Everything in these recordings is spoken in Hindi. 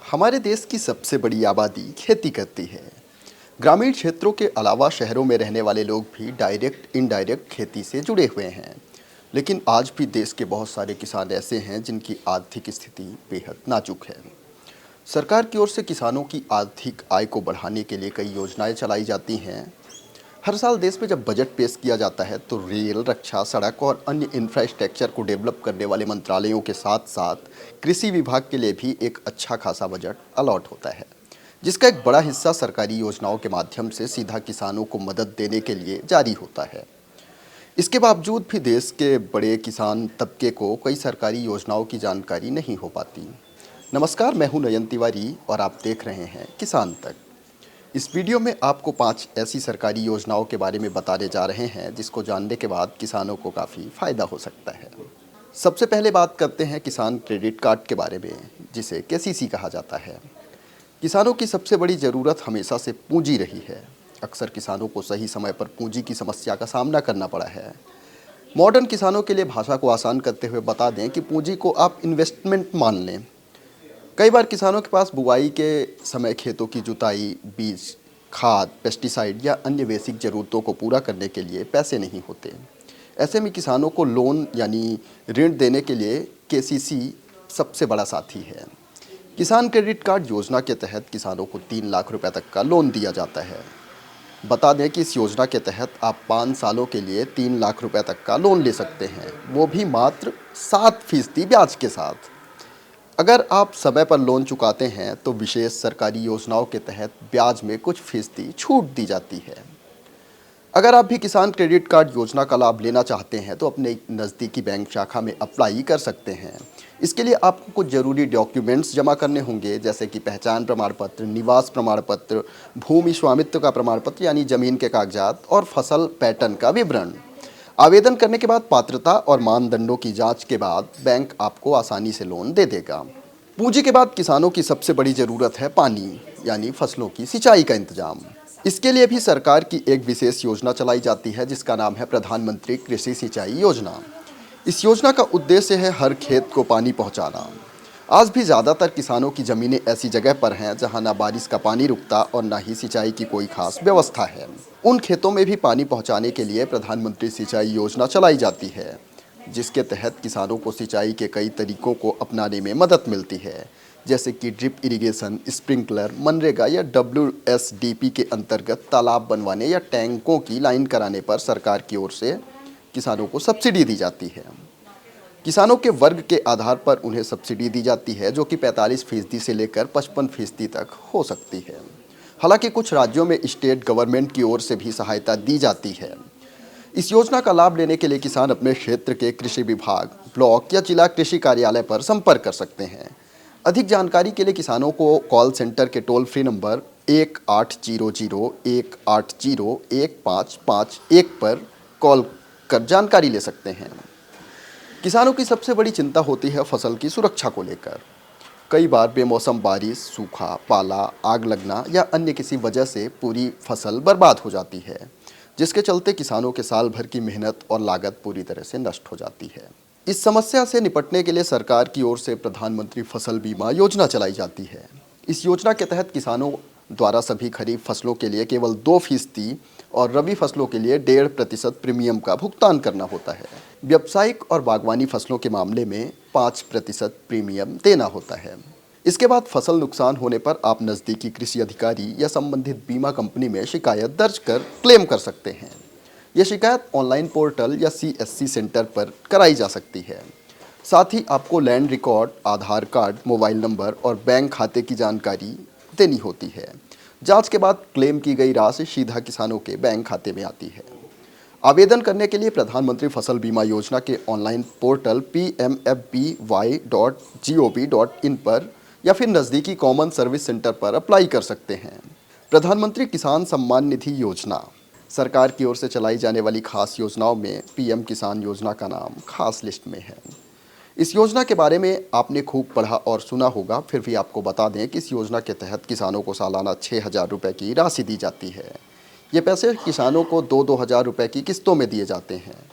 हमारे देश की सबसे बड़ी आबादी खेती करती है। ग्रामीण क्षेत्रों के अलावा शहरों में रहने वाले लोग भी डायरेक्ट इनडायरेक्ट खेती से जुड़े हुए हैं। लेकिन आज भी देश के बहुत सारे किसान ऐसे हैं जिनकी आर्थिक स्थिति बेहद नाजुक है। सरकार की ओर से किसानों की आर्थिक आय को बढ़ाने के लिए कई योजनाएं चलाई जाती हैं। हर साल देश में जब बजट पेश किया जाता है तो रेल, रक्षा, सड़क और अन्य इंफ्रास्ट्रक्चर को डेवलप करने वाले मंत्रालयों के साथ साथ कृषि विभाग के लिए भी एक अच्छा खासा बजट अलॉट होता है, जिसका एक बड़ा हिस्सा सरकारी योजनाओं के माध्यम से सीधा किसानों को मदद देने के लिए जारी होता है। इसके बावजूद भी देश के बड़े किसान तबके को कई सरकारी योजनाओं की जानकारी नहीं हो पाती। नमस्कार, मैं हूं नयन तिवारी और आप देख रहे हैं किसान तक। इस वीडियो में आपको 5 ऐसी सरकारी योजनाओं के बारे में बताने जा रहे हैं जिसको जानने के बाद किसानों को काफ़ी फ़ायदा हो सकता है। सबसे पहले बात करते हैं किसान क्रेडिट कार्ड के बारे में, जिसे केसीसी कहा जाता है। किसानों की सबसे बड़ी ज़रूरत हमेशा से पूंजी रही है। अक्सर किसानों को सही समय पर पूंजी की समस्या का सामना करना पड़ा है। मॉडर्न किसानों के लिए भाषा को आसान करते हुए बता दें कि पूंजी को आप इन्वेस्टमेंट मान लें। कई बार किसानों के पास बुआई के समय खेतों की जुताई, बीज, खाद, पेस्टिसाइड या अन्य बेसिक ज़रूरतों को पूरा करने के लिए पैसे नहीं होते। ऐसे में किसानों को लोन यानी ऋण देने के लिए केसीसी सबसे बड़ा साथी है। किसान क्रेडिट कार्ड योजना के तहत किसानों को 3 लाख रुपए तक का लोन दिया जाता है। बता दें कि इस योजना के तहत आप 5 सालों के लिए 3 लाख रुपए तक का लोन ले सकते हैं, वो भी मात्र 7% ब्याज के साथ। अगर आप समय पर लोन चुकाते हैं तो विशेष सरकारी योजनाओं के तहत ब्याज में कुछ फीसदी छूट दी जाती है। अगर आप भी किसान क्रेडिट कार्ड योजना का लाभ लेना चाहते हैं तो अपने नज़दीकी बैंक शाखा में अप्लाई कर सकते हैं। इसके लिए आपको कुछ ज़रूरी डॉक्यूमेंट्स जमा करने होंगे, जैसे कि पहचान प्रमाण पत्र, निवास प्रमाण पत्र, भूमि स्वामित्व का प्रमाण पत्र यानी ज़मीन के कागजात और फसल पैटर्न का विवरण। आवेदन करने के बाद पात्रता और मानदंडों की जांच के बाद बैंक आपको आसानी से लोन दे देगा। पूंजी के बाद किसानों की सबसे बड़ी ज़रूरत है पानी यानी फसलों की सिंचाई का इंतजाम। इसके लिए भी सरकार की एक विशेष योजना चलाई जाती है जिसका नाम है प्रधानमंत्री कृषि सिंचाई योजना। इस योजना का उद्देश्य है हर खेत को पानी पहुंचाना। आज भी ज़्यादातर किसानों की ज़मीनें ऐसी जगह पर हैं जहां ना बारिश का पानी रुकता और ना ही सिंचाई की कोई खास व्यवस्था है। उन खेतों में भी पानी पहुंचाने के लिए प्रधानमंत्री सिंचाई योजना चलाई जाती है, जिसके तहत किसानों को सिंचाई के कई तरीकों को अपनाने में मदद मिलती है, जैसे कि ड्रिप इरिगेशन, स्प्रिंकलर, मनरेगा या WSDP के अंतर्गत तालाब बनवाने या टैंकों की लाइन कराने पर सरकार की ओर से किसानों को सब्सिडी दी जाती है। किसानों के वर्ग के आधार पर उन्हें सब्सिडी दी जाती है, जो कि 45% से लेकर 55% तक हो सकती है। हालांकि कुछ राज्यों में स्टेट गवर्नमेंट की ओर से भी सहायता दी जाती है। इस योजना का लाभ लेने के लिए किसान अपने क्षेत्र के कृषि विभाग, ब्लॉक या जिला कृषि कार्यालय पर संपर्क कर सकते हैं। अधिक जानकारी के लिए किसानों को कॉल सेंटर के टोल फ्री नंबर 1800-180-1551 पर कॉल कर जानकारी ले सकते हैं। किसानों की सबसे बड़ी चिंता होती है फसल की सुरक्षा को लेकर। कई बार बेमौसम बारिश, सूखा, पाला, आग लगना या अन्य किसी वजह से पूरी फसल बर्बाद हो जाती है, जिसके चलते किसानों के साल भर की मेहनत और लागत पूरी तरह से नष्ट हो जाती है। इस समस्या से निपटने के लिए सरकार की ओर से प्रधानमंत्री फसल बीमा योजना चलाई जाती है। इस योजना के तहत किसानों द्वारा सभी खरीफ फसलों के लिए केवल 2% और रबी फसलों के लिए 1.5% प्रीमियम का भुगतान करना होता है। व्यावसायिक और बागवानी फसलों के मामले में 5% प्रीमियम देना होता है। इसके बाद फसल नुकसान होने पर आप नज़दीकी कृषि अधिकारी या संबंधित बीमा कंपनी में शिकायत दर्ज कर क्लेम कर सकते हैं। यह शिकायत ऑनलाइन पोर्टल या CSC सेंटर पर कराई जा सकती है। साथ ही आपको लैंड रिकॉर्ड, आधार कार्ड, मोबाइल नंबर और बैंक खाते की जानकारी देनी होती है। जांच के बाद क्लेम की गई राशि सीधा किसानों के बैंक खाते में आती है। आवेदन करने के लिए प्रधानमंत्री फसल बीमा योजना के ऑनलाइन पोर्टल pmfby.gov.in पर या फिर नज़दीकी कॉमन सर्विस सेंटर पर अप्लाई कर सकते हैं। प्रधानमंत्री किसान सम्मान निधि योजना सरकार की ओर से चलाई जाने वाली खास योजनाओं में PM किसान योजना का नाम खास लिस्ट में है। इस योजना के बारे में आपने खूब पढ़ा और सुना होगा, फिर भी आपको बता दें कि इस योजना के तहत किसानों को सालाना 6,000 रुपये की राशि दी जाती है। ये पैसे किसानों को 2-2 हज़ार रुपये की किस्तों में दिए जाते हैं,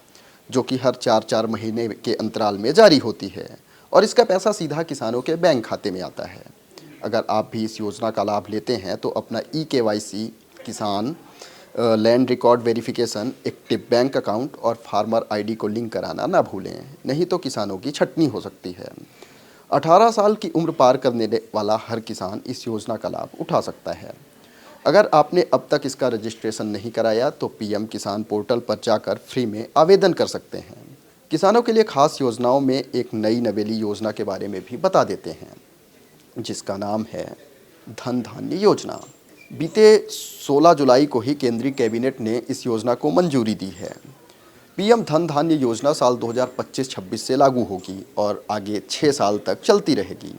जो कि हर 4-4 महीने के अंतराल में जारी होती है और इसका पैसा सीधा किसानों के बैंक खाते में आता है। अगर आप भी इस योजना का लाभ लेते हैं तो अपना KYC, किसान land record verification, active bank account और फार्मर ID को लिंक कराना ना भूलें, नहीं तो किसानों की छटनी हो सकती है। 18 साल की उम्र पार करने वाला हर किसान इस योजना का लाभ उठा सकता है। अगर आपने अब तक इसका रजिस्ट्रेशन नहीं कराया तो PM किसान पोर्टल पर जाकर फ्री में आवेदन कर सकते हैं। किसानों के लिए खास योजनाओं में एक नई नवेली योजना के बारे में भी बता देते हैं, जिसका नाम है धन धान्य योजना। बीते 16 जुलाई को ही केंद्रीय कैबिनेट ने इस योजना को मंजूरी दी है। PM धन धान्य योजना साल 2025-26 से लागू होगी और आगे 6 साल तक चलती रहेगी।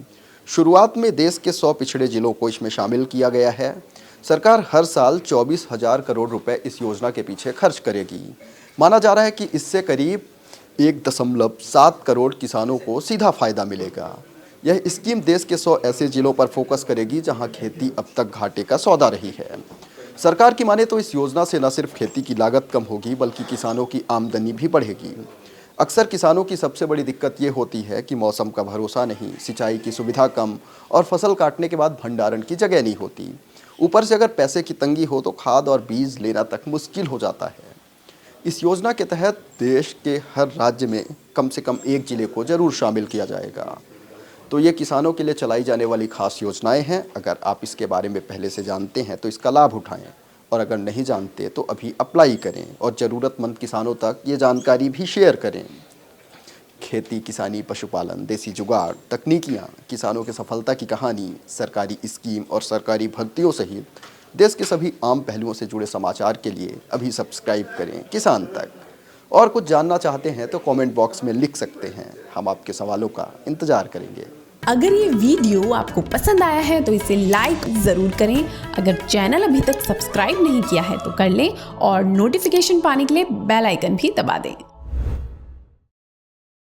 शुरुआत में देश के 100 पिछड़े जिलों को इसमें शामिल किया गया है। सरकार हर साल 24,000 करोड़ रुपए इस योजना के पीछे खर्च करेगी। माना जा रहा है कि इससे करीब 1.7 करोड़ किसानों को सीधा फायदा मिलेगा। यह स्कीम देश के 100 ऐसे जिलों पर फोकस करेगी जहां खेती अब तक घाटे का सौदा रही है। सरकार की माने तो इस योजना से न सिर्फ खेती की लागत कम होगी बल्कि किसानों की आमदनी भी बढ़ेगी। अक्सर किसानों की सबसे बड़ी दिक्कत ये होती है कि मौसम का भरोसा नहीं, सिंचाई की सुविधा कम और फसल काटने के बाद भंडारण की जगह नहीं होती। ऊपर से अगर पैसे की तंगी हो तो खाद और बीज लेना तक मुश्किल हो जाता है। इस योजना के तहत देश के हर राज्य में कम से कम एक जिले को जरूर शामिल किया जाएगा। तो ये किसानों के लिए चलाई जाने वाली खास योजनाएं हैं। अगर आप इसके बारे में पहले से जानते हैं तो इसका लाभ उठाएं और अगर नहीं जानते तो अभी अप्लाई करें और ज़रूरतमंद किसानों तक ये जानकारी भी शेयर करें। खेती, किसानी, पशुपालन, देसी जुगाड़, तकनीकियाँ, किसानों की सफलता की कहानी, सरकारी स्कीम और सरकारी भर्तियों सहित देश के सभी आम पहलुओं से जुड़े समाचार के लिए अभी सब्सक्राइब करें किसान तक। और कुछ जानना चाहते हैं तो कमेंट बॉक्स में लिख सकते हैं, हम आपके सवालों का इंतजार करेंगे। अगर ये वीडियो आपको पसंद आया है तो इसे लाइक ज़रूर करें। अगर चैनल अभी तक सब्सक्राइब नहीं किया है तो कर लें और नोटिफिकेशन पाने के लिए बेल आइकन भी दबा दें।